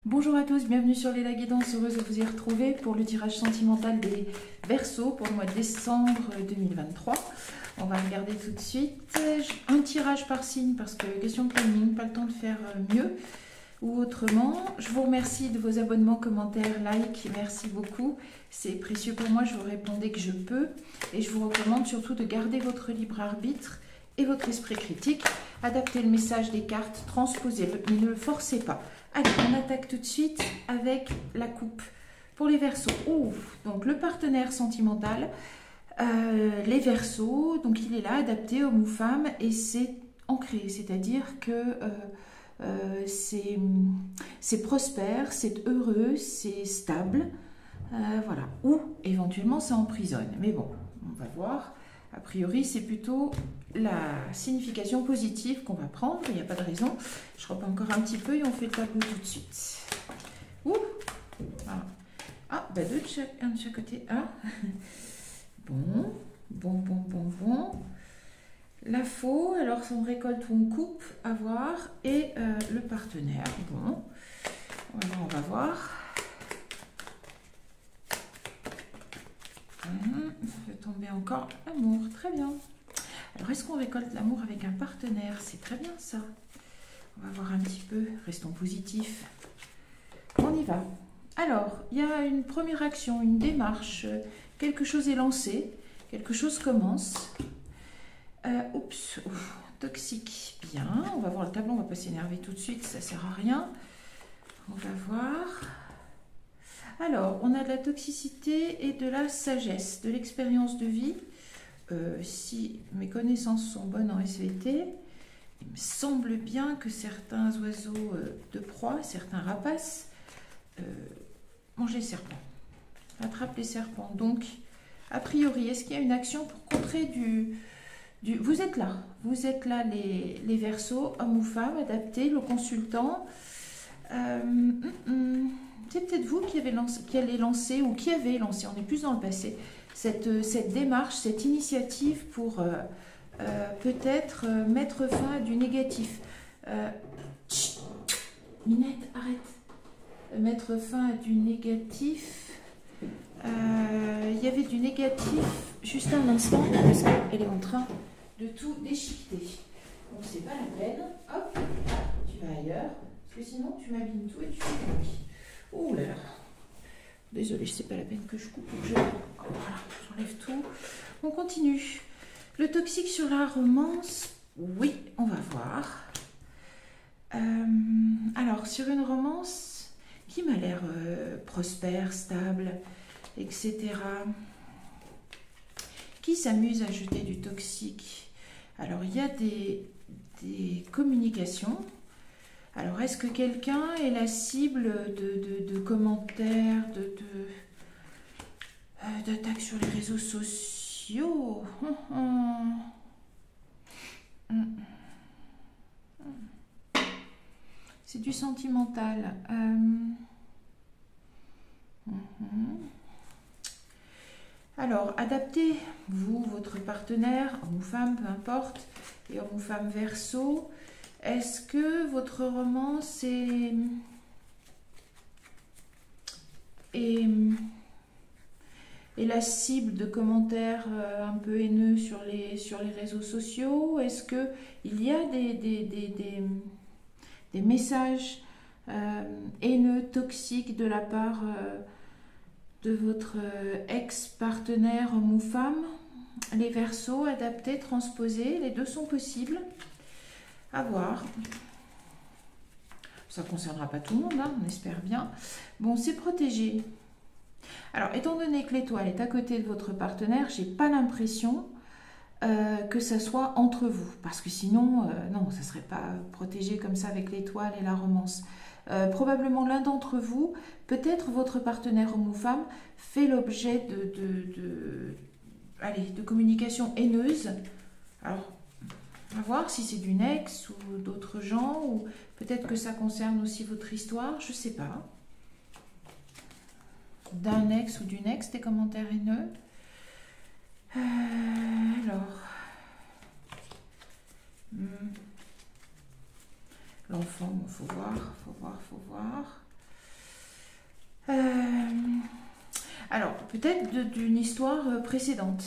Bonjour à tous, bienvenue sur Léla Guidance, heureuse de vous y retrouver pour le tirage sentimental des Verseaux pour le mois de décembre 2023. On va regarder tout de suite un tirage par signe parce que question de planning, pas le temps de faire mieux ou autrement. Je vous remercie de vos abonnements, commentaires, likes, merci beaucoup. C'est précieux pour moi, je vous réponds dès que je peux et je vous recommande surtout de garder votre libre arbitre et votre esprit critique. Adaptez le message des cartes, transposez-le, mais ne le forcez pas. Allez, on attaque tout de suite avec la coupe. Pour les Verseaux, donc le partenaire sentimental, les Verseaux, donc il est là, adapté homme ou femme, et c'est ancré, c'est-à-dire que c'est prospère, c'est heureux, c'est stable, voilà. Ou éventuellement ça emprisonne, mais bon, on va voir. A priori, c'est plutôt la signification positive qu'on va prendre. Il n'y a pas de raison. Je reprends encore un petit peu et on fait le tableau tout de suite. Ouh, voilà. Ah, bah un de chaque côté. Ah. Bon. La faux, alors on récolte ou on coupe, à voir. Et le partenaire. Bon, alors, on va voir. Je vais tomber encore l'amour, très bien. Alors est-ce qu'on récolte l'amour avec un partenaire? C'est très bien ça. On va voir un petit peu, restons positifs. On y va. Alors, il y a une première action, une démarche, quelque chose est lancé, quelque chose commence. Toxique, bien. On va voir le tableau, on va pas s'énerver tout de suite, ça sert à rien. On va voir. Alors, on a de la toxicité et de la sagesse, de l'expérience de vie. Si mes connaissances sont bonnes en SVT, il me semble bien que certains oiseaux de proie, certains rapaces, mangent les serpents, attrapent les serpents. Donc, a priori, est-ce qu'il y a une action pour contrer du... Vous êtes là les Verseaux, hommes ou femmes, adaptés, le consultant. C'est peut-être vous qui allez lancer ou qui avez lancé, on est plus dans le passé, cette démarche, cette initiative pour peut-être mettre fin à du négatif. Minette, arrête. Mettre fin à du négatif. Il y avait du négatif juste un instant parce qu'elle est en train de tout déchiqueter. Donc c'est pas la peine. Hop, tu vas ailleurs. Parce que sinon tu m'abîmes tout et tu fais du bruit. Ouh là là. Désolée, c'est pas la peine que je coupe. Voilà, j'enlève tout. On continue. Le toxique sur la romance. Oui, on va voir. Alors, sur une romance qui m'a l'air prospère, stable, etc. Qui s'amuse à jeter du toxique. Alors, il y a des communications. Alors, est-ce que quelqu'un est la cible de commentaires, d'attaques sur les réseaux sociaux? C'est du sentimental. Alors, adaptez, vous, votre partenaire, homme ou femme, peu importe, et homme ou femme Verseau. Est-ce que votre romance est la cible de commentaires un peu haineux sur les réseaux sociaux? Est-ce qu'il y a des messages haineux, toxiques de la part de votre ex-partenaire, homme ou femme? Les Verseaux, adaptés, transposés, les deux sont possibles. À voir. Ça ne concernera pas tout le monde, hein, on espère bien. Bon, c'est protégé. Alors, étant donné que l'étoile est à côté de votre partenaire, j'ai pas l'impression que ça soit entre vous. Parce que sinon, non, ça ne serait pas protégé comme ça avec l'étoile et la romance. Probablement l'un d'entre vous, peut-être votre partenaire homme ou femme, fait l'objet de communication haineuse. Alors, on va voir si c'est d'une ex ou d'autres gens, ou peut-être que ça concerne aussi votre histoire, je ne sais pas. D'un ex ou d'une ex, des commentaires haineux. Alors, l'enfant, il faut voir. peut-être d'une histoire précédente.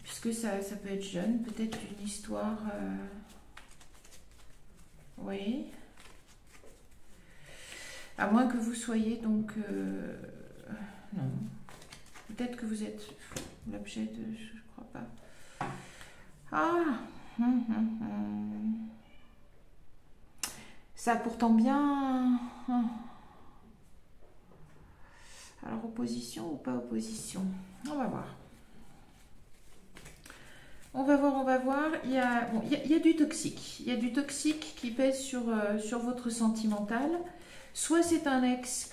Puisque ça peut être jeune, peut-être d'une histoire... oui. À moins que vous soyez donc... non. Peut-être que vous êtes l'objet de... Je crois pas. Ah Ça a pourtant bien... Alors, opposition ou pas opposition? On va voir. On va voir, on va voir. Il y a, bon, il y a du toxique. Il y a du toxique qui pèse sur votre sentimental. Soit c'est un ex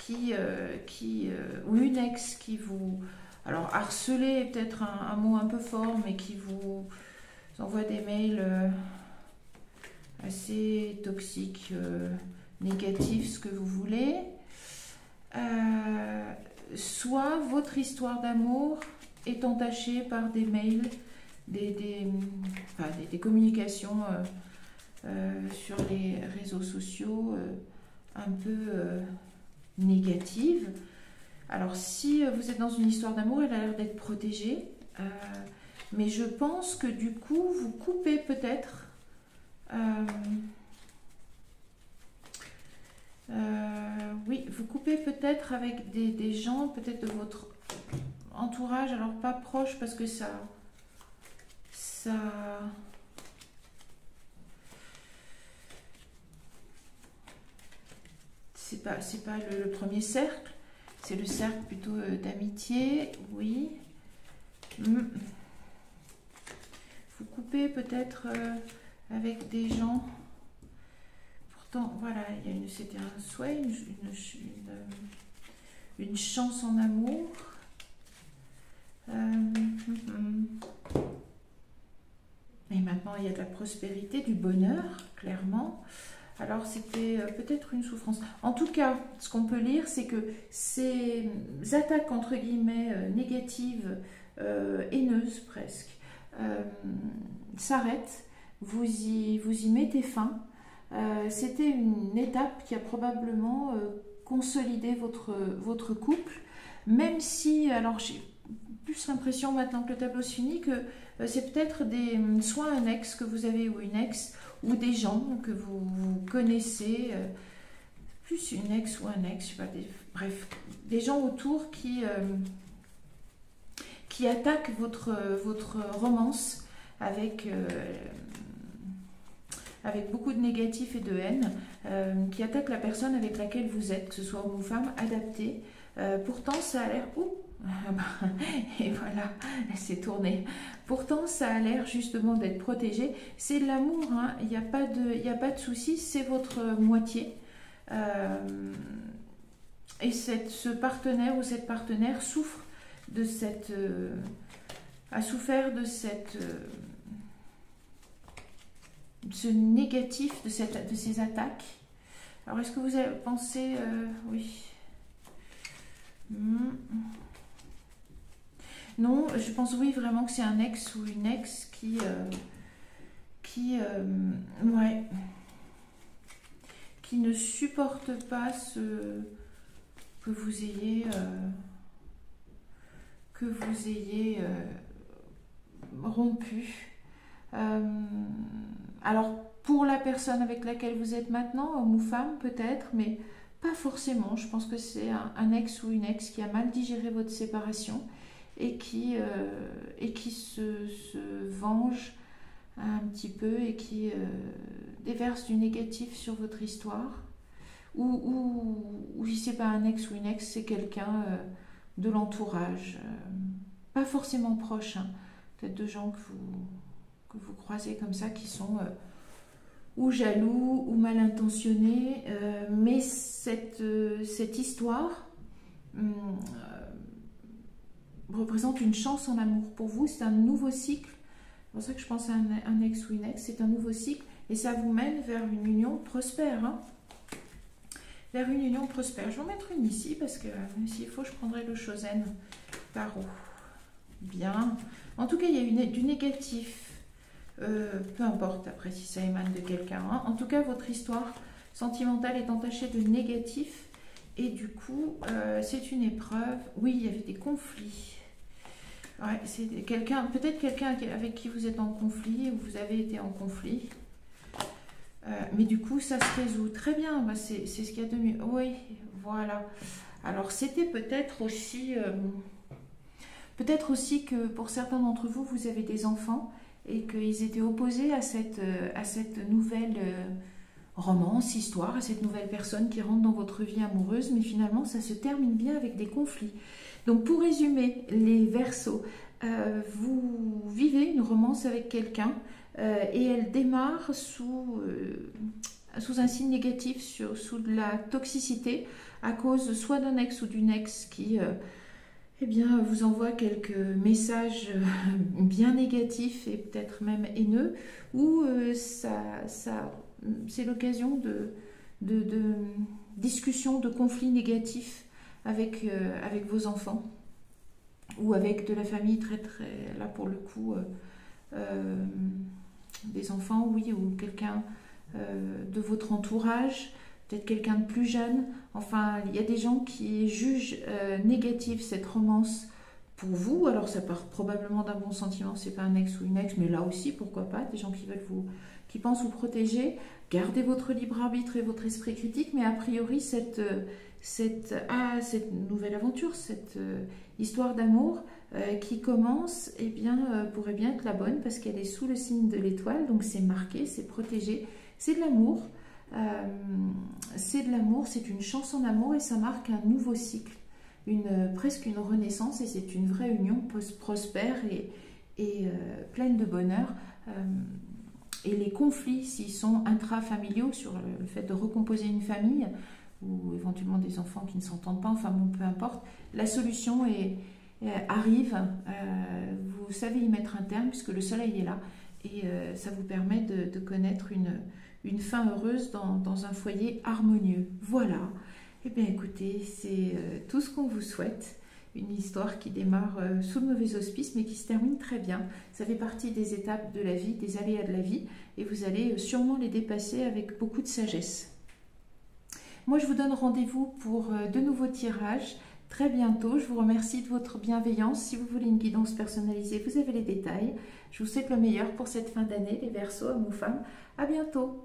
ou une ex qui vous... Alors, harceler est peut-être un mot un peu fort, mais qui vous envoie des mails assez toxiques, négatifs, ce que vous voulez. Soit votre histoire d'amour est entachée par des mails, des communications sur les réseaux sociaux un peu négatives. Alors si vous êtes dans une histoire d'amour, elle a l'air d'être protégée, mais je pense que du coup vous coupez peut-être oui, vous coupez peut-être avec des gens, peut-être de votre entourage, alors pas proche parce que ça c'est pas le premier cercle, c'est le cercle plutôt d'amitié, oui. Vous coupez peut-être avec des gens. Pourtant, voilà, c'était un souhait, une chance en amour. Et maintenant, il y a de la prospérité, du bonheur, clairement. Alors, c'était peut-être une souffrance. En tout cas, ce qu'on peut lire, c'est que ces attaques, entre guillemets, négatives, haineuses presque, s'arrêtent. Vous y mettez fin. C'était une étape qui a probablement consolidé votre couple. Même si, alors j'ai plus l'impression maintenant que le tableau se finit que c'est peut-être soit un ex que vous avez ou une ex, ou des gens que vous connaissez, plus une ex ou un ex, je sais pas, bref, des gens autour qui attaquent votre romance avec beaucoup de négatif et de haine, qui attaquent la personne avec laquelle vous êtes, que ce soit homme ou femme, adapté. Pourtant, ça a l'air... et voilà, elle s'est tournée. Pourtant, ça a l'air justement d'être protégé. C'est de l'amour, hein. Il n'y a pas de souci, c'est votre moitié. Et ce partenaire ou cette partenaire souffre de a souffert de ce négatif, de ces attaques. Alors, est-ce que vous avez pensé... oui. Non, je pense oui vraiment que c'est un ex ou une ex qui ne supporte pas que vous ayez rompu. Alors pour la personne avec laquelle vous êtes maintenant, homme ou femme peut-être, mais pas forcément. Je pense que c'est un ex ou une ex qui a mal digéré votre séparation et qui se venge un petit peu et qui déverse du négatif sur votre histoire. Ou si c'est pas un ex ou une ex, c'est quelqu'un de l'entourage, pas forcément proche, hein, peut-être de gens que vous croisez comme ça qui sont ou jaloux ou mal intentionnés, mais cette histoire représente une chance en amour pour vous. C'est un nouveau cycle, c'est pour ça que je pense à un ex ou une ex, c'est un nouveau cycle et ça vous mène vers une union prospère, hein, vers une union prospère. Je vais en mettre une ici parce que s'il faut je prendrai le Chosen par haut. Bien, en tout cas il y a du négatif. Peu importe après si ça émane de quelqu'un, hein. En tout cas votre histoire sentimentale est entachée de négatif Et du coup, c'est une épreuve. Oui, il y avait des conflits. Ouais, c'est quelqu'un, peut-être quelqu'un avec qui vous êtes en conflit ou vous avez été en conflit. Mais du coup, ça se résout. Très bien, bah, c'est ce qu'il y a de mieux. Oui, voilà. Alors, c'était peut-être aussi que pour certains d'entre vous, vous avez des enfants et qu'ils étaient opposés à cette nouvelle romance, histoire, à cette nouvelle personne qui rentre dans votre vie amoureuse, mais finalement, ça se termine bien avec des conflits. Donc, pour résumer, les Verseaux, vous vivez une romance avec quelqu'un et elle démarre sous un signe négatif, sous de la toxicité, à cause soit d'un ex ou d'une ex qui eh bien, vous envoie quelques messages bien négatifs et peut-être même haineux, ou c'est l'occasion de discussions, de conflits négatifs avec vos enfants ou avec de la famille là pour le coup, des enfants, oui, ou quelqu'un de votre entourage, peut-être quelqu'un de plus jeune. Enfin, il y a des gens qui jugent négative cette romance pour vous. Alors, ça part probablement d'un bon sentiment, c'est pas un ex ou une ex, mais là aussi, pourquoi pas, des gens qui pensent vous protéger. Gardez votre libre arbitre et votre esprit critique, mais a priori, cette nouvelle aventure, cette histoire d'amour qui commence, eh bien, pourrait bien être la bonne parce qu'elle est sous le signe de l'étoile, donc c'est marqué, c'est protégé, c'est de l'amour. C'est de l'amour, c'est une chanson d'amour et ça marque un nouveau cycle, presque une renaissance, et c'est une vraie union prospère et pleine de bonheur. Et les conflits, s'ils sont intrafamiliaux sur le fait de recomposer une famille ou éventuellement des enfants qui ne s'entendent pas, enfin bon, peu importe, la solution arrive, vous savez y mettre un terme puisque le soleil est là et ça vous permet de connaître une fin heureuse dans un foyer harmonieux. Voilà. Eh bien écoutez, c'est tout ce qu'on vous souhaite. Une histoire qui démarre sous le mauvais auspice mais qui se termine très bien. Ça fait partie des étapes de la vie, des aléas de la vie et vous allez sûrement les dépasser avec beaucoup de sagesse. Moi je vous donne rendez-vous pour de nouveaux tirages très bientôt. Je vous remercie de votre bienveillance. Si vous voulez une guidance personnalisée, vous avez les détails. Je vous souhaite le meilleur pour cette fin d'année, les Verseaux, hommes ou femmes. À bientôt.